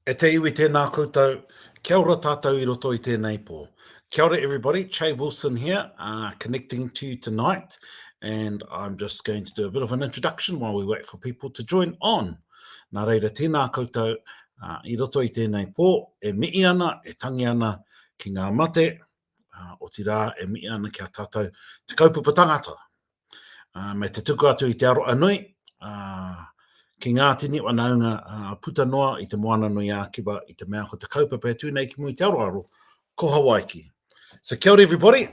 E te iwi tēnā koutou, kia ora tātou I roto I tēnei pō. Kia ora everybody, Che Wilson here, connecting to you tonight. And I'm just going to do a bit of an introduction while we wait for people to join on. Nā reira tēnā koutou, I roto I tēnei pō, e mii ana, e tangi ana ki ngā mate, o ti rā e mii ana kia tātou te kaupapa tangata. Me te tuku atu I te aroa nui, ki ngā tini wanaunga puta noa I te moana nui ākiwa I te mea ko te kaupapa e tūnei ki mui te aroaro, ko Hawaiki. So kia ora everybody,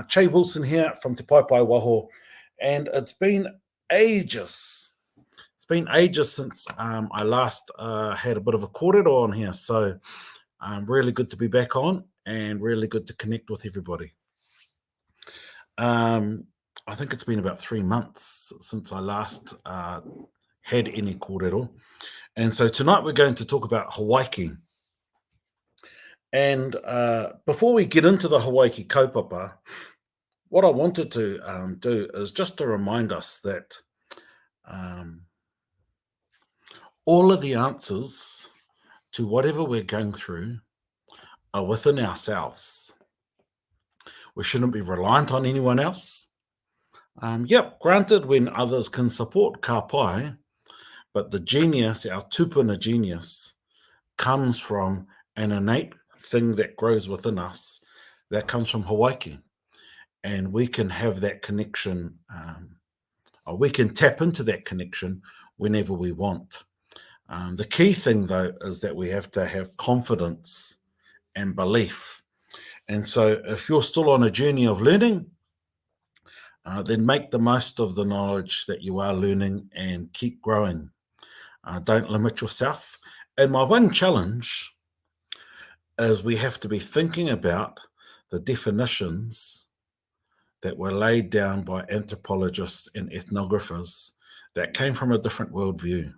Che Wilson here from Te Pai Pai Waho, and it's been ages. It's been ages since I last had a bit of a kōrero on here, so really good to be back on and really good to connect with everybody. I think it's been about 3 months since I last had any kōrero. And so tonight we're going to talk about Hawaiki. And before we get into the Hawaiki kaupapa, what I wanted to do is just to remind us that all of the answers to whatever we're going through are within ourselves. We shouldn't be reliant on anyone else. Yep, granted, when others can support ka pai, but the genius, our tupuna genius, comes from an innate thing that grows within us that comes from Hawaiki. And we can have that connection, or we can tap into that connection whenever we want. The key thing, though, is that we have to have confidence and belief. And so if you're still on a journey of learning, then make the most of the knowledge that you are learning and keep growing. Don't limit yourself. And my one challenge is we have to be thinking about the definitions that were laid down by anthropologists and ethnographers that came from a different worldview.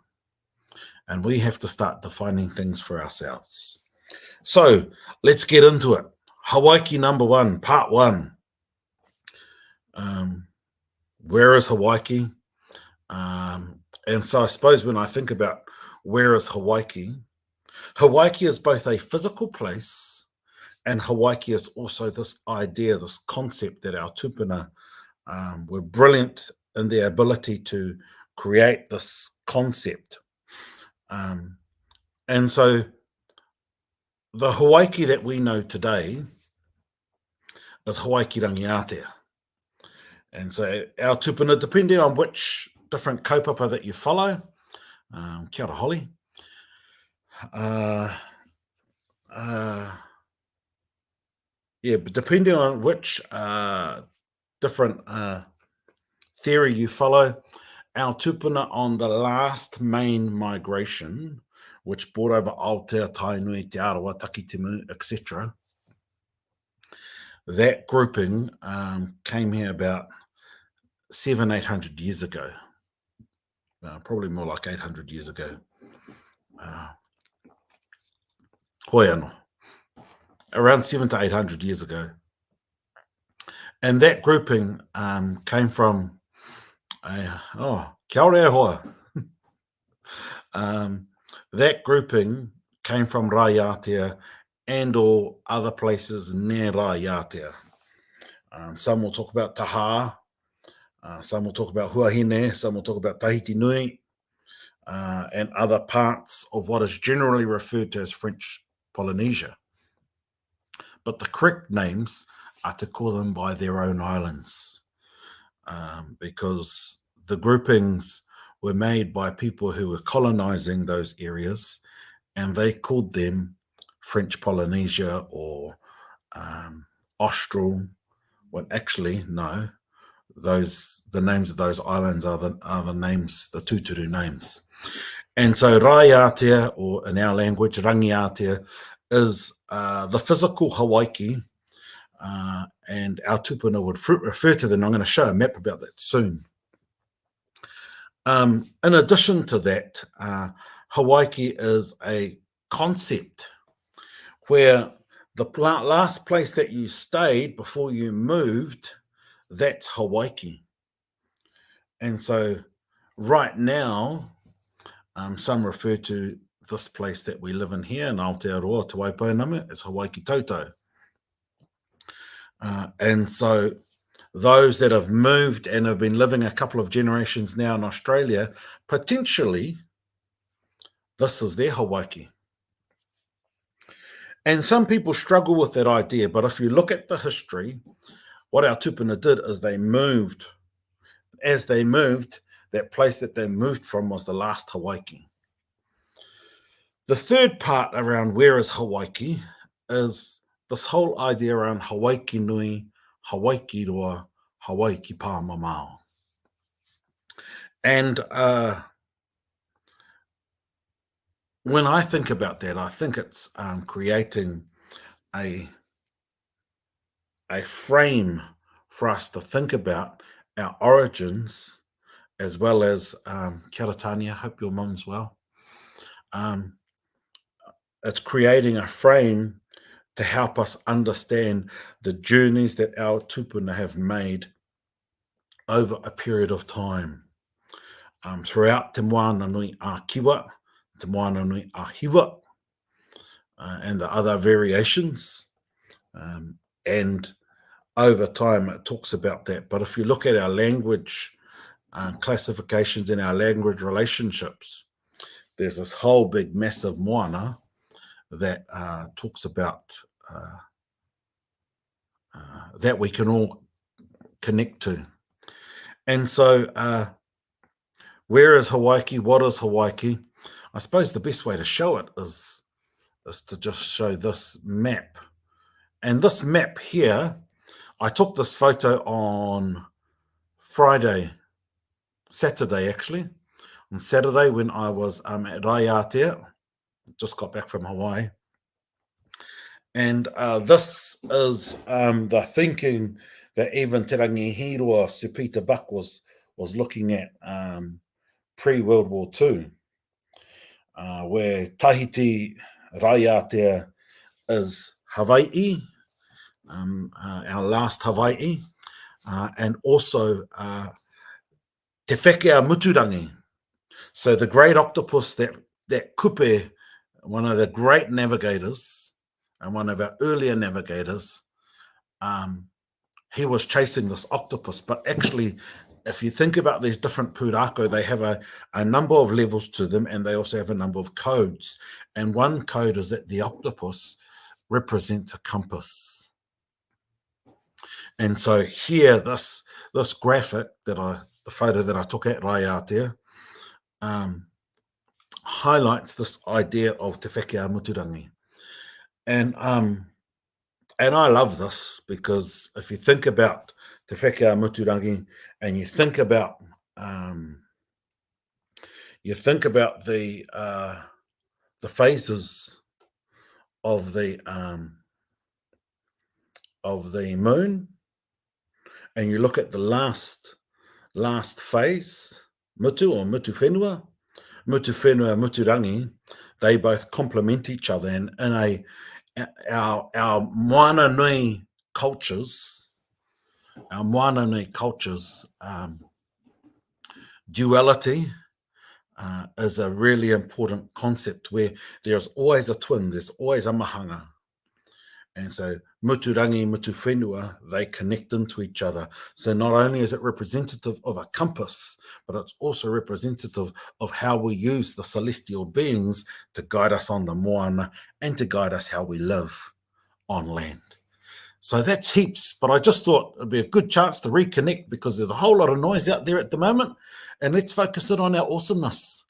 And we have to start defining things for ourselves. So let's get into it. Hawaiki number 1, part 1. Where is Hawaiki? And so I suppose when I think about where is Hawaiki, Hawaiki is both a physical place and Hawaiki is also this idea, this concept that our tupuna were brilliant in their ability to create this concept. And so the Hawaiki that we know today is Hawaiki Rangiatea. And so our tupuna, depending on which different kaupapa that you follow, kia ora Holly, but depending on which different theory you follow, our tupuna on the last main migration, which brought over Aotea, Tainui, Te Arawa, Takitimu, etc., that grouping came here about 700-800 years ago, probably more like 800 years ago. Hoi anō. Around 700 to 800 years ago. And that grouping came from, kia ora e hoa. That grouping came from Raiatea and or other places near Raiatea. Some will talk about Taha, some will talk about Huahine, some will talk about Tahiti Nui, and other parts of what is generally referred to as French Polynesia. But the correct names are to call them by their own islands, because the groupings were made by people who were colonizing those areas, and they called them French Polynesia or Austral, when actually, no, the names of those islands are the names, the tūturu names. And so Raiatea, or in our language, Rangiatea, is the physical Hawaiki, and our tupuna would refer to them. I'm going to show a map about that soon. In addition to that, Hawaiki is a concept where the last place that you stayed before you moved, that's Hawaiki. And so right now, some refer to this place that we live in here in Aotearoa, Te Waipoename, is Hawaiki Tautau. And so those that have moved and have been living a couple of generations now in Australia, potentially this is their Hawaiki. And some people struggle with that idea, but if you look at the history, what our tupuna did is they moved. As they moved, that place that they moved from was the last Hawaiki. The third part around where is Hawaiki is this whole idea around Hawaiki nui, Hawaiki roa, Hawaiki pa mamao. And when I think about that, I think it's creating a frame for us to think about our origins, as well as kia ora Tanya, hope your mum's well. It's creating a frame to help us understand the journeys that our tupuna have made over a period of time. Throughout Te Moana Nui a Kiwa, Te Moana Nui a Hiwa, and the other variations. And over time, it talks about that. But if you look at our language classifications and our language relationships, there's this whole big massive moana that talks about that we can all connect to. And so where is Hawaiki? What is Hawaiki? I suppose the best way to show it is to just show this map. And this map here, I took this photo on Saturday actually. On Saturday when I was at Raiatea, just got back from Hawaii. And this is the thinking that even Te Rangihiroa Sir Peter Buck was looking at pre-World War II, where Tahiti Raiatea is Hawaii, our last Hawaii, and also Te Whekea Muturangi. So the great octopus that Kupe, one of the great navigators and one of our earlier navigators, he was chasing this octopus. But actually, if you think about these different pūrākau, they have a number of levels to them, and they also have a number of codes. And one code is that the octopus represents a compass. And so here, this graphic the photo that I took at Raiatea, highlights this idea of Te Whekea Muturangi. And I love this, because if you think about Te Whekea Muturangi and you think about the phases of the moon, and you look at the last phase, mutu or mutu whenua, muturangi, they both complement each other. And in our moana nui cultures, duality is a really important concept, where there's always a twin, there's always a mahanga. And so muturangi, mutu whenua, they connect into each other. So not only is it representative of a compass, but it's also representative of how we use the celestial beings to guide us on the moana and to guide us how we live on land. So that's heaps, but I just thought it'd be a good chance to reconnect, because there's a whole lot of noise out there at the moment, and let's focus in on our awesomeness.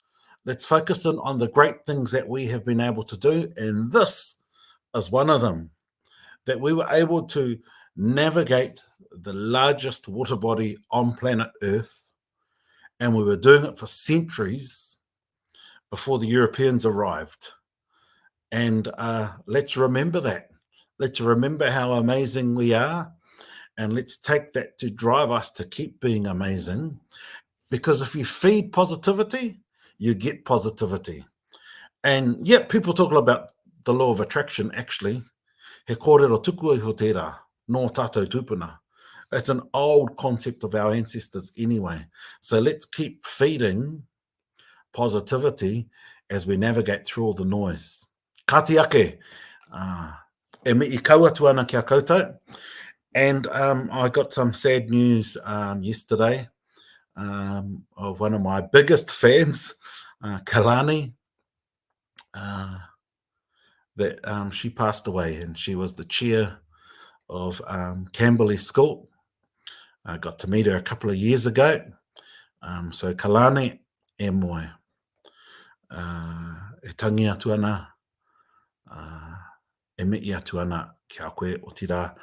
Let's focus in on the great things that we have been able to do, and this is one of them. That we were able to navigate the largest water body on planet Earth, and we were doing it for centuries before the Europeans arrived. And let's remember that. Let's remember how amazing we are, and let's take that to drive us to keep being amazing, because if you feed positivity, you get positivity. And yeah, people talk about the law of attraction. Actually, he kōrero tuku iho tērā, nō tātou tūpuna. It's an old concept of our ancestors anyway. So let's keep feeding positivity as we navigate through all the noise. Kāti ake, e me I kaua tu ana kia koutou. And I got some sad news yesterday of one of my biggest fans, Kalani, that she passed away, and she was the chair of Camberley School. I got to meet her a couple of years ago. So Kalani e moe. E tangi atu ana, e mei atu ana ki a koe o tira.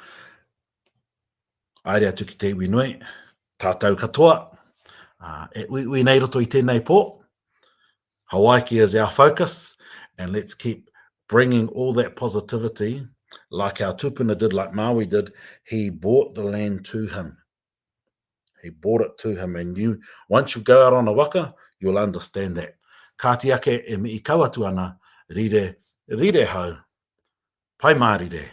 Aere atu ki te iwi nui, tātou katoa. E ui nei roto I tēnei pō. Hawaiki is our focus, and let's keep bringing all that positivity like our tupuna did, like Maui did. He bought the land to him. He bought it to him, and once you go out on a waka, you'll understand that. Kāti ake e me I kaua atu ana, rire hau, pai mārire.